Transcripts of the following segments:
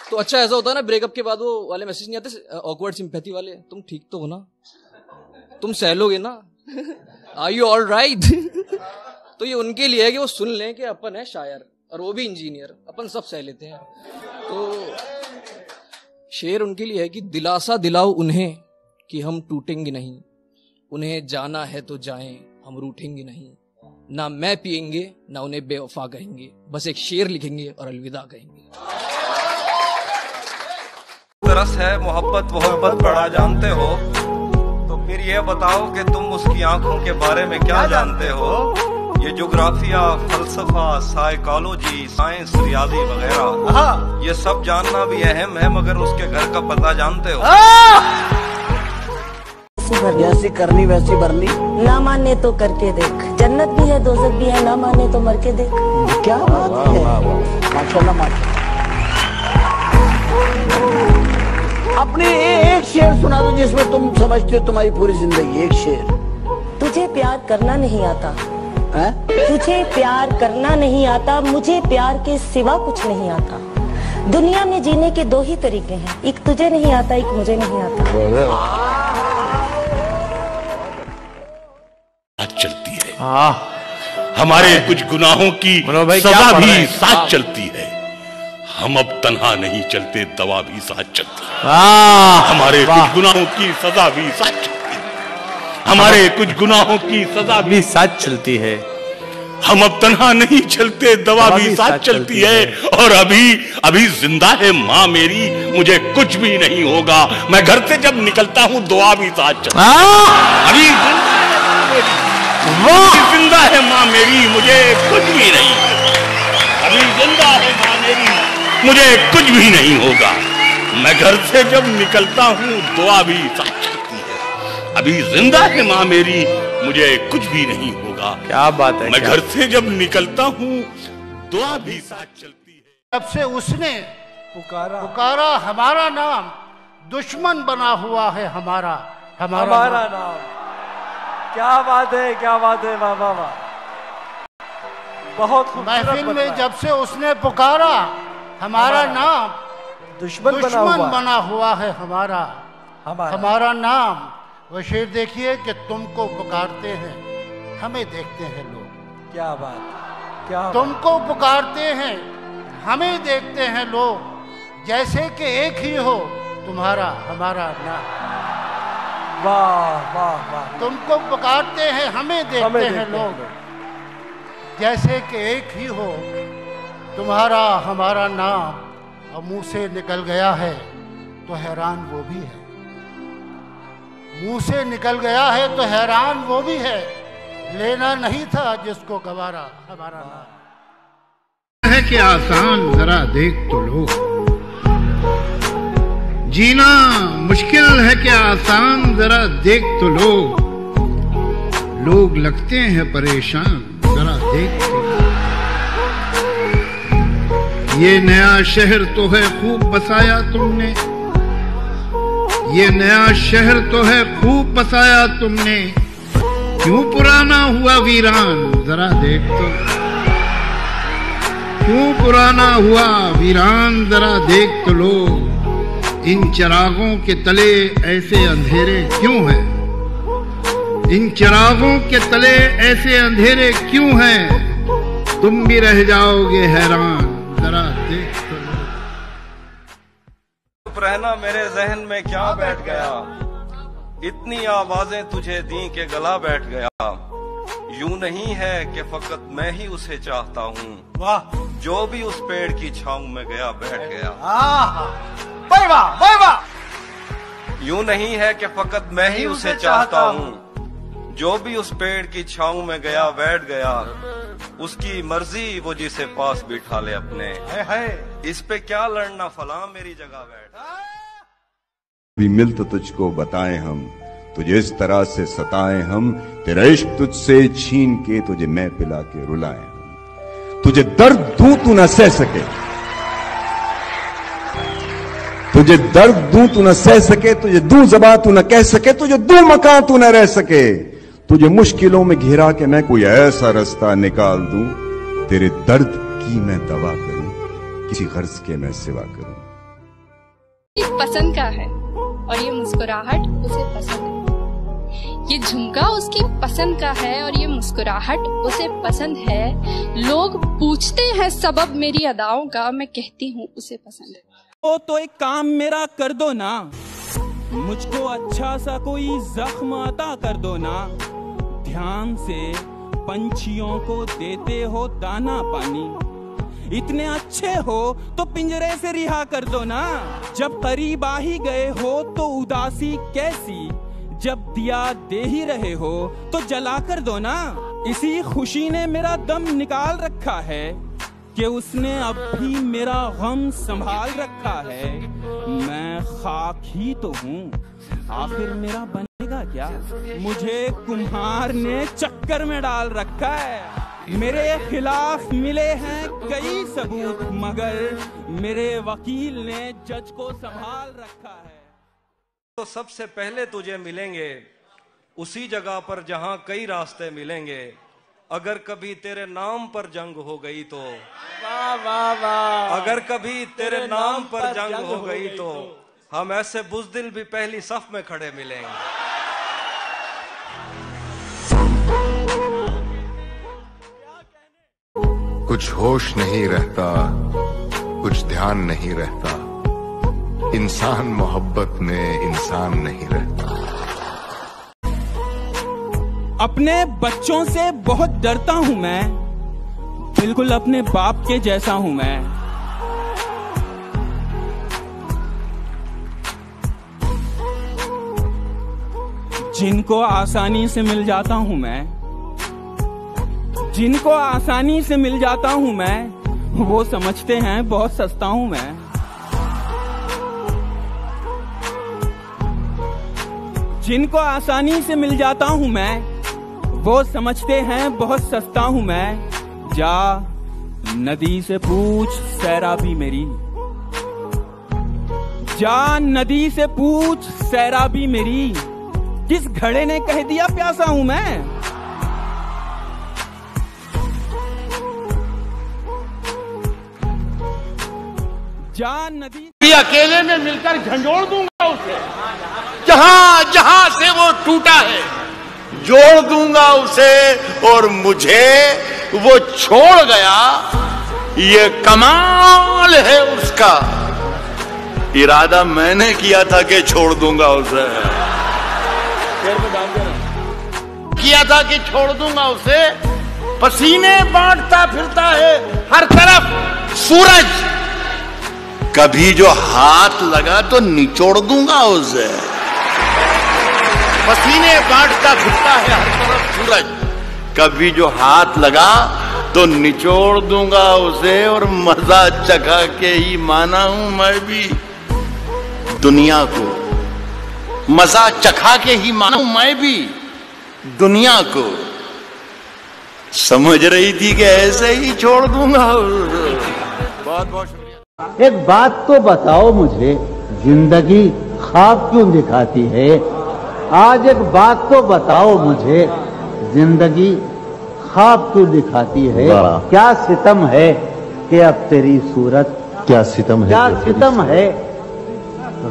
तो अच्छा ऐसा होता है ना, ब्रेकअप के बाद वो वाले मैसेज नहीं आते ऑकवर्ड सिंपैथी वाले, तुम ठीक तो हो ना, तुम सह लोगे ना, आर यू ऑल राइट? तो ये उनके लिए है कि वो सुन लें कि अपन है शायर और वो भी इंजीनियर, अपन सब सह लेते हैं। तो शेर उनके लिए है कि दिलासा दिलाओ उन्हें कि हम टूटेंगे नहीं, उन्हें जाना है तो जाएं, हम रूठेंगे नहीं, ना मैं पिएंगे ना उन्हें बेवफा कहेंगे, बस एक शेर लिखेंगे और अलविदा कहेंगे। तरस है मोहब्बत बड़ा जानते हो, तो फिर ये बताओ कि तुम उसकी आंखों के बारे में क्या जानते हो? ये ज्योग्राफिया, फलसफा, साइकोलॉजी, साइंस, रियाजी वगैरह, ये सब जानना भी अहम है, मगर उसके घर का पता जानते हो? जैसी करनी वैसी भरनी, ना माने तो करके देख, जन्नत भी है दोजख भी है, ना माने तो मर के देख। क्या बात है, माशाल्लाह माशाल्लाह। अपने एक शेर सुना दो जिसमें तुम समझते हो तुम्हारी पूरी जिंदगी, एक शेर। तुझे प्यार करना नहीं आता है? तुझे प्यार करना नहीं आता, मुझे प्यार के सिवा कुछ नहीं आता। दुनिया में जीने के दो ही तरीके हैं, एक तुझे नहीं आता, एक मुझे नहीं आता। चलती है हमारे कुछ गुनाहों की सजा भी साथ चलती है। हम अब तन्हा नहीं चलते, दवा भी साथ चलती है। हमारे कुछ गुनाहों की सजा भी साथ चलती है। हमारे कुछ गुनाहों की सजा भी साथ चलती है। हम अब तन्हा नहीं चलते, दवा भी साथ चलती है। और अभी जिंदा है माँ मेरी, मुझे कुछ भी नहीं होगा। मैं घर से जब निकलता हूँ दुआ भी साथ चलती है। अभी जिंदा है माँ मेरी, मुझे कुछ भी नहीं। अभी जिंदा है माँ मेरी, मुझे कुछ भी नहीं होगा। मैं घर से जब निकलता हूँ दुआ भी साथ चलती है। अभी जिंदा है माँ मेरी, मुझे कुछ भी नहीं होगा। क्या बात है। मैं घर से जब निकलता हूँ दुआ भी साथ चलती है। जब से उसने पुकारा हमारा नाम, दुश्मन बना हुआ है हमारा नाम। क्या बात है, क्या बात है, वाह वाह वाह, बहुत महफिल में जब से उसने पुकारा हमारा नाम, दुश्मन बना हुआ है हमारा नाम। वो शेर देखिए कि तुमको पुकारते हैं, हमें देखते हैं लोग। क्या बात, क्या तुमको पुकारते हैं, हमें देखते हैं लोग, जैसे कि एक ही हो तुम्हारा हमारा नाम। वाह वाह वाह। तुमको पुकारते हैं, हमें देखते हैं लोग, जैसे कि एक ही हो तुम्हारा हमारा नाम। और मुंह से निकल गया है तो हैरान वो भी है, मुंह से निकल गया है तो हैरान वो भी है। लेना नहीं था जिसको गवारा हमारा नाम। है कि आसान जरा देख तो लो, जीना मुश्किल है क्या आसान जरा देख तो लो, लोग लगते हैं परेशान जरा देख तो लो। ये नया शहर तो है खूब बसाया तुमने, ये नया शहर तो है खूब बसाया तुमने, क्यों पुराना हुआ वीरान जरा देख तो, क्यों पुराना हुआ वीरान जरा देख तो लो। इन चिरागों के तले ऐसे अंधेरे क्यों हैं, इन चिरागों के तले ऐसे अंधेरे क्यों हैं, तुम भी रह जाओगे हैरान जरा देख तो लो। चुप रहना मेरे जहन में क्या बैठ गया, इतनी आवाजें तुझे दी के गला बैठ गया। यूं नहीं है कि फकत मैं ही उसे चाहता हूँ, वाह जो भी उस पेड़ की छांव में गया बैठ गया। यूं नहीं है कि फकत मैं ही उसे चाहता हूँ, जो भी उस पेड़ की छांव में गया बैठ गया। उसकी मर्जी वो जिसे पास बिठा ले अपने, इस पे क्या लड़ना फला मेरी जगह बैठ। भी मिल तो तुझको बताएं हम, तुझे इस तरह से सताएं हम, तेरा इश्क तुझसे छीन के तुझे मैं पिला के रुलाएं हम। तुझे दर्द दूं तू न सह सके, तुझे दर्द दूं तू न सह सके, तुझे दूं ज़बां तू न कह सके, तुझे दूं मकान तू न रह सके। तुझे मुश्किलों में घिरा के मैं कोई ऐसा रास्ता निकाल दूं, तेरे दर्द की मैं दवा करूं, किसी गर्ज के मैं सिवा करूं। पसंद का है और ये मुस्कुराहट उसे पसंद है। ये झुमका उसकी पसंद का है और ये मुस्कुराहट उसे पसंद है। लोग पूछते हैं सबब मेरी अदाओं का, मैं कहती हूँ उसे पसंद है। तो एक काम मेरा कर दो ना, मुझको अच्छा सा कोई जख्म अता कर दो ना। ध्यान से पंछियों को देते हो दाना पानी, इतने अच्छे हो तो पिंजरे से रिहा कर दो ना। जब करीब आ ही गए हो तो उदासी कैसी, जब दिया दे ही रहे हो तो जला कर दो ना। इसी खुशी ने मेरा दम निकाल रखा है कि उसने अब भी मेरा गम संभाल रखा है। मैं खाक ही तो हूँ, आखिर मेरा बनेगा क्या। मुझे कुम्हार ने चक्कर में डाल रखा है। मेरे खिलाफ मिले हैं कई सबूत, मगर मेरे वकील ने जज को संभाल रखा है। तो सबसे पहले तुझे मिलेंगे उसी जगह पर जहां कई रास्ते मिलेंगे। अगर कभी तेरे नाम पर जंग हो गई तो, वाह वाह वाह, अगर कभी तेरे नाम पर जंग हो गई तो हम ऐसे बुज़दिल भी पहली सफ में खड़े मिलेंगे। कुछ होश नहीं रहता, कुछ ध्यान नहीं रहता, इंसान मोहब्बत में इंसान नहीं रहता। अपने बच्चों से बहुत डरता हूं मैं, बिल्कुल अपने बाप के जैसा हूं मैं। जिनको आसानी से मिल जाता हूं मैं, जिनको आसानी से मिल जाता हूं मैं, वो समझते हैं बहुत सस्ता हूं मैं। जिनको आसानी से मिल जाता हूं मैं, वो समझते हैं बहुत सस्ता हूं मैं। जा नदी से पूछ सैराबी मेरी, जा नदी से पूछ सैराबी मेरी, किस घड़े ने कह दिया प्यासा हूं मैं। जा नदी अकेले में मिलकर झंझोड़ दूंगा उसे, जहां जहां से वो टूटा है जोड़ दूंगा उसे, और मुझे वो छोड़ गया ये कमाल है उसका। इरादा मैंने किया था कि छोड़ दूंगा उसे, किया था कि छोड़ दूंगा उसे। पसीने बांटता फिरता है हर तरफ सूरज, कभी जो हाथ लगा तो निचोड़ दूंगा उसे। पसीने बांटता फिरता है हर तरफ सूरज, कभी जो हाथ लगा तो निचोड़ दूंगा उसे। और मजा चखा के ही माना हूं मैं भी दुनिया को, मजा चखा के ही माना हूं मैं भी दुनिया को। समझ रही थी कि ऐसे ही छोड़ दूंगा उसे। बहुत बहुत शुक्रिया। एक बात तो बताओ मुझे, जिंदगी ख्वाब क्यों दिखाती है? आज एक बात तो बताओ मुझे, जिंदगी ख्वाब क्यों दिखाती है? क्या सितम है कि अब तेरी सूरत, क्या सितम है, क्या सितम है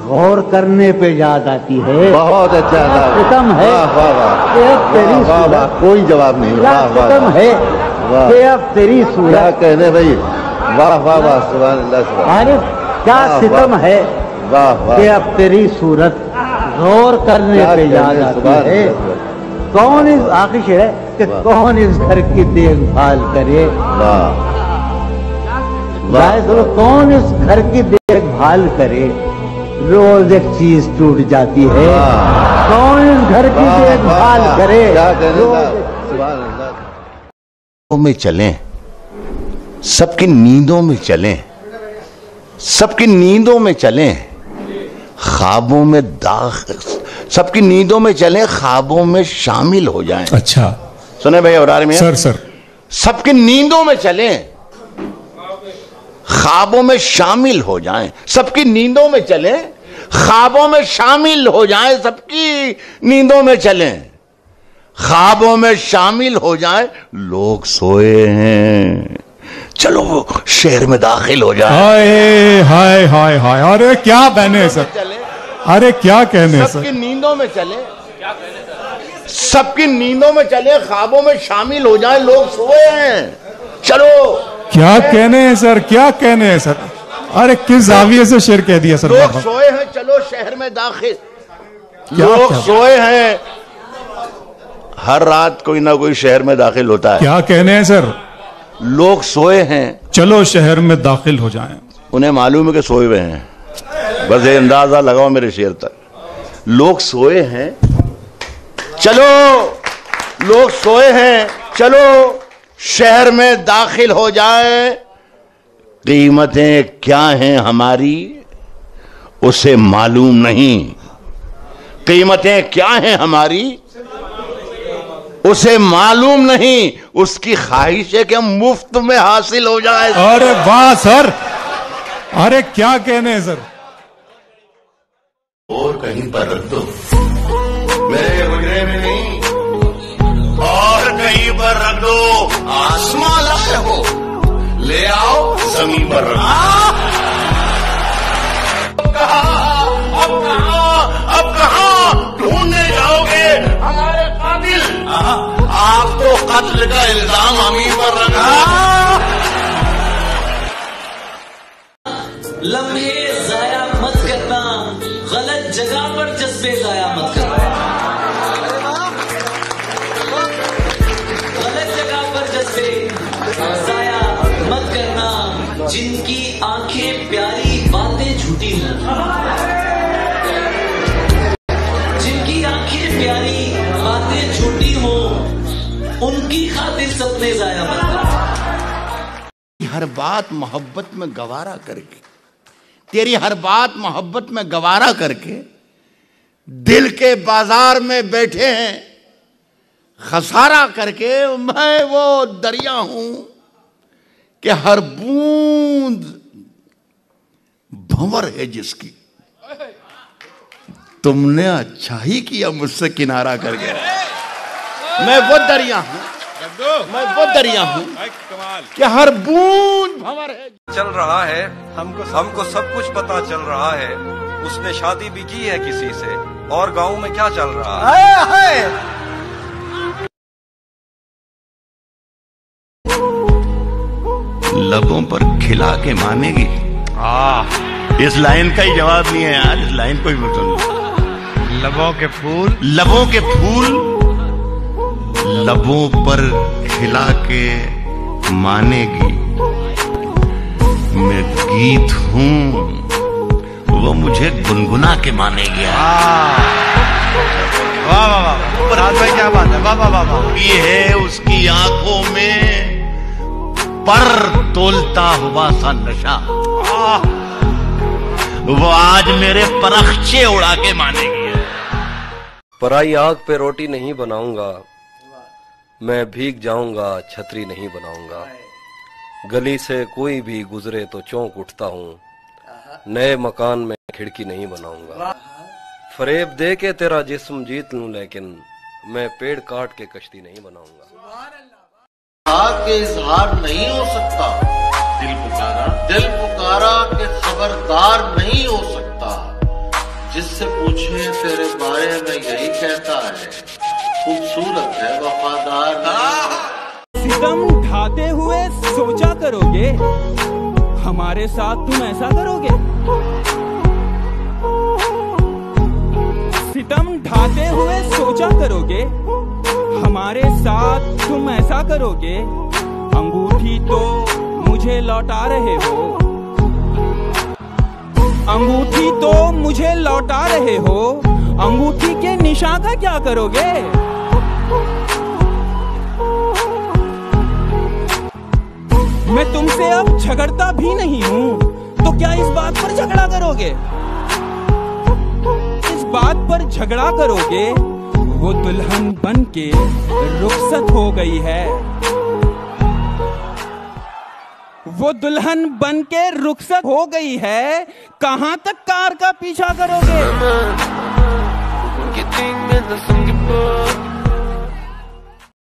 गौर करने पे याद आती है। बहुत अच्छा सितम है कि अब तेरी सूरत, कोई जवाब नहीं। क्या सितम है कि अब तेरी सूरत, कहने भाई वाह वाह वाह, सुभान अल्लाह। अरे क्या सितम है कि अब तेरी सूरत गौर करने पे याद आती है। कौन इस आखिश है कि कौन इस घर की देखभाल करे, कौन इस घर की देखभाल करे। रोज एक चीज टूट जाती है, कौन इस घर की देखभाल करे। में चलें, सबकी नींदों में चलें, सबकी नींदों में चलें, ख्वाबों में सबकी नींदों में चलें, ख्वाबों में शामिल हो जाएं। अच्छा सुने भाई अबरार में सर सबकी नींदों में चलें, ख्वाबों में शामिल हो जाएं। सबकी नींदों में चलें, ख्वाबों में शामिल हो जाएं। सबकी नींदों में चलें, ख्वाबों में शामिल हो जाएं। लोग सोए हैं, चलो वो शहर में दाखिल हो जाए। हाय हाय हाय हाय, अरे क्या कहने सर, अरे क्या कहने सर। सबकी नींदों में चले, सबकी नींदों में चले, ख्वाबों में शामिल हो जाए। लोग सोए हैं, चलो। क्या कहने हैं सर, क्या कहने हैं सर। अरे किस जाविये से शेर कह दिया सर। लोग सोए हैं, चलो शहर में दाखिल। लोग सोए हैं, हर रात कोई ना कोई शहर में दाखिल होता है। क्या कहने हैं सर। लोग सोए हैं, चलो शहर में दाखिल हो जाएं। उन्हें मालूम है कि सोए हुए हैं, बस ये अंदाजा लगाओ मेरे शेर तक। लोग सोए हैं, चलो। लोग सोए हैं, चलो शहर में दाखिल हो जाए। कीमतें क्या हैं हमारी उसे मालूम नहीं, कीमतें क्या हैं हमारी उसे मालूम नहीं। उसकी ख्वाहिश है कि हम मुफ्त में हासिल हो जाए। अरे वाह सर, अरे क्या कहने हैं सर। और कहीं पर रख दो, मेरे हुजरे में नहीं, और कहीं पर रख दो। आसमां लाए हो, ले आओ जमीन पर रख दो। अब कहां ढूंढने जाओगे हमारे कातिल। आप तो कत्ल का इल्जाम हम ही पर रखा। लम्हे जाया मत करना, गलत जगह पर जज्बे जाया मत करना। गलत जगह पर जज्बे जाया मत करना। जिनकी आंखें प्यारी बातें झूठी हों, जिनकी आंखें प्यारी बातें झूठी हों, उनकी खातिर सपने जाया मत करना। हर बात मोहब्बत में गवारा करके, तेरी हर बात मोहब्बत में गवारा करके दिल के बाजार में बैठे हैं खसारा करके। मैं वो दरिया हूं कि हर बूंद भंवर है जिसकी। तुमने अच्छा ही किया मुझसे किनारा कर गया। मैं वो दरिया हूं, मैं वो दरिया हूं कि हर बूंद भंवर है। चल रहा है, हमको सब कुछ पता चल रहा है। उसने शादी भी की है किसी से, और गांव में क्या चल रहा है। लबों पर खिला के मानेगी। इस लाइन का ही जवाब नहीं है यार, इस लाइन को ही मतलब। लबों के फूल, लबों के फूल लबों पर खिला के मानेगी। मैं गीत हूं, वो मुझे गुनगुना के मानेगी। वाह वाह वाह, राज भाई क्या बात है। वाह वाह वाह। ये है उसकी आंखों में पर तोलता हुआ सा नशा। वो आज मेरे परखचे उड़ा के मानेगी। पराई आग पे रोटी नहीं बनाऊंगा, मैं भीग जाऊंगा छतरी नहीं बनाऊंगा। गली से कोई भी गुजरे तो चौंक उठता हूँ, नए मकान में खिड़की नहीं बनाऊंगा। फरेब दे के तेरा जिस्म जीत लूं, लेकिन मैं पेड़ काट के कश्ती नहीं बनाऊंगा। के इजहार नहीं हो सकता, दिल पुकारा के खबरदार नहीं हो सकता। जिससे पूछे तेरे बारे में यही कहता है, खूबसूरत है वफादार। सितम ढाते हुए सोचा करोगे, हमारे साथ तुम ऐसा करोगे। सितम ढाते हुए सोचा करोगे, हमारे साथ तुम ऐसा करोगे। अंगूठी तो मुझे लौटा रहे हो, अंगूठी तो मुझे लौटा रहे हो। अंगूठी के निशान का क्या करोगे। मैं तुमसे अब झगड़ता भी नहीं हूं, तो क्या इस बात पर झगड़ा करोगे। इस बात पर झगड़ा करोगे, वो दुल्हन बन के रुखसत हो गई है। वो दुल्हन बन के रुखसत हो गई है, कहां तक कार का पीछा करोगे।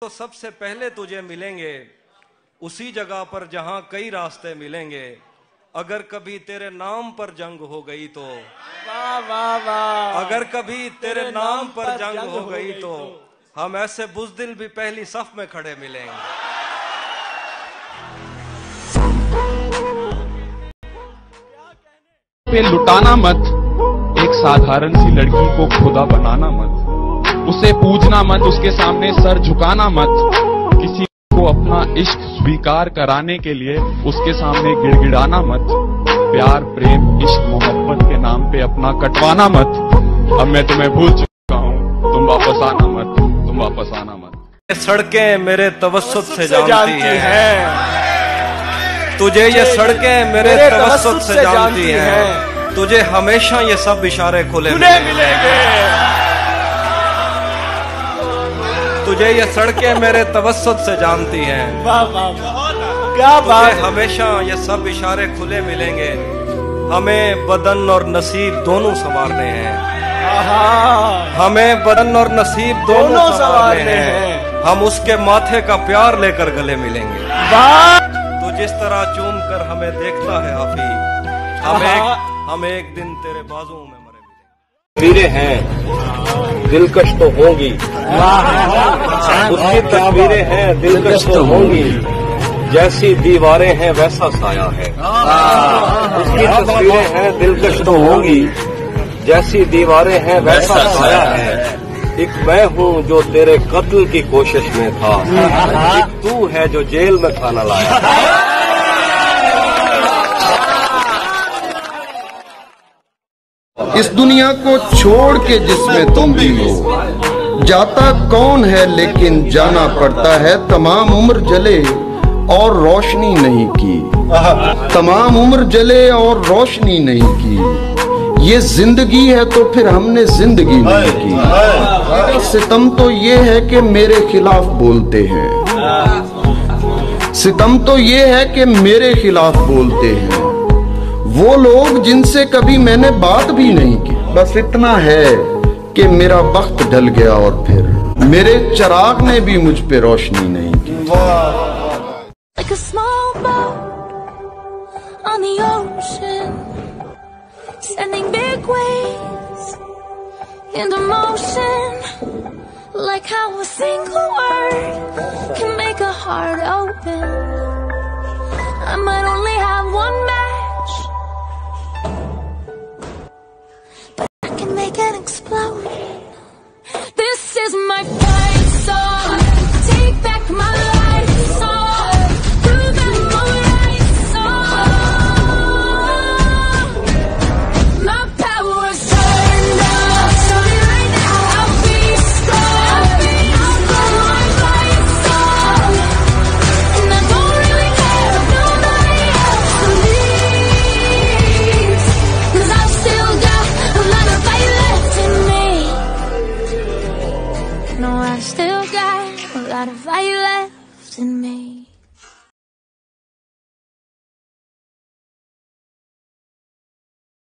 तो सबसे पहले तुझे मिलेंगे उसी जगह पर जहां कई रास्ते मिलेंगे। अगर कभी तेरे नाम पर जंग हो गई तो, वाह वाह वाह, अगर कभी तेरे नाम पर जंग हो गई तो हम ऐसे बुज़दिल भी पहली सफ में खड़े मिलेंगे। पे लुटाना मत, एक साधारण सी लड़की को खुदा बनाना मत, उसे पूजना मत, उसके सामने सर झुकाना मत, किसी को अपना इश्क स्वीकार कराने के लिए उसके सामने गिड़गिड़ाना मत, प्यार प्रेम इश्क मोहब्बत के नाम पे अपना कटवाना मत। अब मैं तुम्हें भूल चुका हूँ, तुम वापस आना मत, तुम वापस आना मत। सड़कें मेरे तवस्सुत से जानती हैं, तुझे ये सड़कें मेरे तवस्सुत से जानती हैं, तुझे हमेशा ये सब इशारे खुले मिलेंगे। तुझे ये सड़कें मेरे तवस्सुत से जानती हैं, वाह वाह वाह, क्या बात है। हमेशा ये सब इशारे खुले मिलेंगे। हमें बदन और नसीब दोनों संवारने हैं, हमें बदन और नसीब दोनों संवारने हैं। हम उसके माथे का प्यार लेकर गले मिलेंगे। तो जिस तरह चूम कर हमें देखता है हफीज, हम एक दिन तेरे बाजुओं में मरे मिलेंगे। तस्वीरें हैं दिलकश तो होंगी, उसकी तस्वीरें हैं दिलकश तो होंगी, जैसी दीवारें हैं वैसा साया है। उसकी तस्वीरें हैं दिलकश तो होंगी, जैसी दीवारें हैं वैसा साया है। एक मैं हूँ जो तेरे कत्ल की कोशिश में था, एक तू है जो जेल में खाना लाया। इस दुनिया को छोड़ के जिसमें तुम भी हो, जाता कौन है लेकिन जाना पड़ता है। तमाम उम्र जले और रोशनी नहीं की, तमाम उम्र जले और रोशनी नहीं की। ये जिंदगी है तो फिर हमने जिंदगी नहीं की। सितम तो ये है कि मेरे खिलाफ बोलते हैं, सितम तो ये है कि मेरे खिलाफ बोलते हैं वो लोग जिनसे कभी मैंने बात भी नहीं की। बस इतना है कि मेरा वक्त ढल गया और फिर मेरे चिराग ने भी मुझ पे रोशनी नहीं की। Like a small boat on the ocean, sending big waves into motion, like how a single word can make a heart open. I might only have one match, but I can make an explosion. This is my fight song. Take back my life song. Prove I'm alright song. My power's turned up. Show me right now I'll be strong. I'll go my fight song, and I don't really care if nobody else believes, 'cause I've still got a lot of fight left in me. No, I've still got a lot of fight left in me.